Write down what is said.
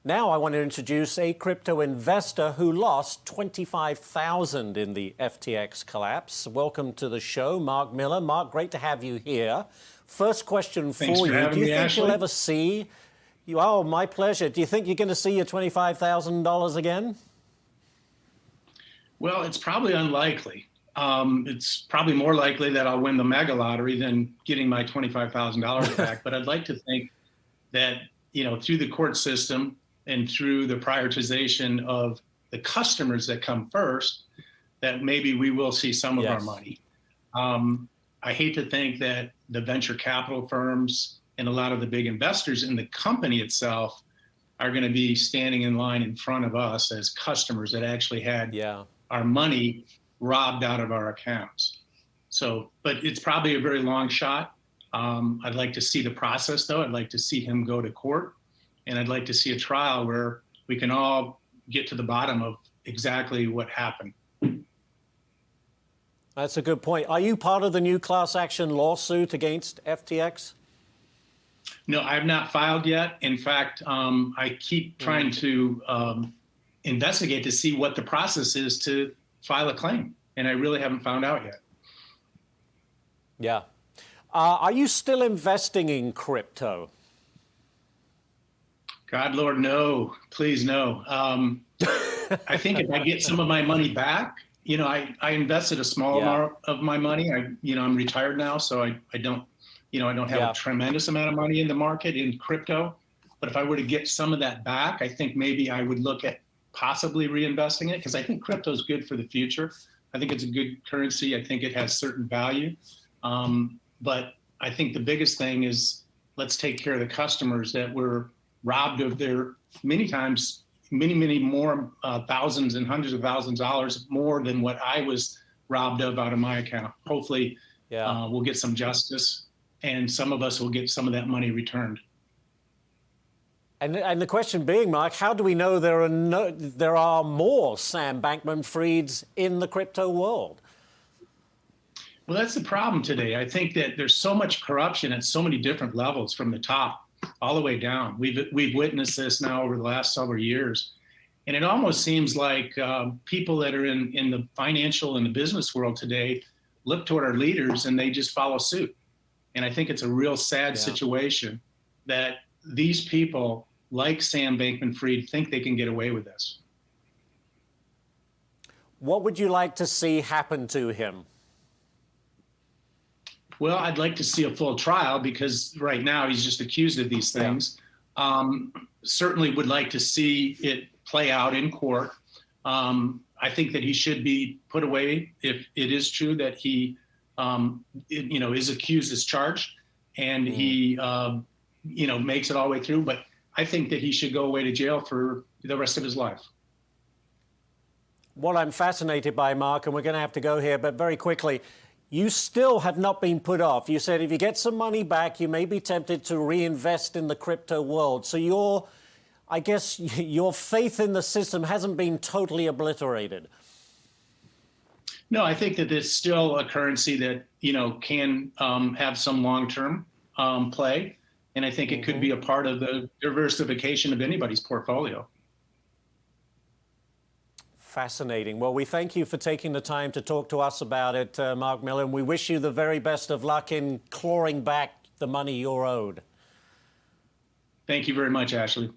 Now I want to introduce a crypto investor who lost $25,000 in the FTX collapse. Welcome to the show, Mark Miller. Mark, great to have you here. First question for Thanks for you. having Do you me, think Ashley. you'll ever see... Oh, my pleasure. Do you think you're going to see your $25,000 again? Well, it's probably unlikely. It's probably more likely that I'll win the mega lottery than getting my $25,000 back. But I'd like to think that, through the court system and through the prioritization of the customers that come first, that maybe we will see some of our money. I hate to think that the venture capital firms and a lot of the big investors in the company itself are going to be standing in line in front of us as customers that actually had our money robbed out of our accounts. So, but it's probably a very long shot. I'd like to see the process, though. I'd like to see him go to court, and I'd like to see a trial where we can all get to the bottom of exactly what happened. That's a good point. Are you part of the new class action lawsuit against FTX? No, I have not filed yet. In fact, I keep trying to investigate to see what the process is to file a claim, and I really haven't found out yet. Yeah. Are you still investing in crypto? God, Lord, no. Please, no. I think if I get some of my money back, I invested a small amount of my money. I'm retired now, so I don't have a tremendous amount of money in the market in crypto. But if I were to get some of that back, I think maybe I would look at possibly reinvesting it, because I think crypto is good for the future. I think it's a good currency. I think it has certain value. But I think the biggest thing is let's take care of the customers that were robbed of their, many times, many more thousands and hundreds of thousands of dollars more than what I was robbed of out of my account. Hopefully we'll get some justice, and some of us will get some of that money returned. And the question being, Mark, how do we know there are more Sam Bankman-Frieds in the crypto world? Well, that's the problem today. I think that there's so much corruption at so many different levels, from the top all the way down. We've witnessed this now over the last several years. And it almost seems like people that are in the financial and the business world today look toward our leaders and they just follow suit. And I think it's a real sad situation that these people, like Sam Bankman-Fried, think they can get away with this. What would you like to see happen to him? Well, I'd like to see a full trial, because right now he's just accused of these things. Certainly would like to see it play out in court. I think that he should be put away if it is true that he, is accused as charged, and he, makes it all the way through. But I think that he should go away to jail for the rest of his life. What I'm fascinated by, Mark, and we're going to have to go here, but very quickly, you still have not been put off. You said if you get some money back, you may be tempted to reinvest in the crypto world. So I guess your faith in the system hasn't been totally obliterated. No, I think that it's still a currency that, can have some long-term play. And I think it could be a part of the diversification of anybody's portfolio. Fascinating. Well, we thank you for taking the time to talk to us about it, Mark Miller, and we wish you the very best of luck in clawing back the money you're owed. Thank you very much, Ashley.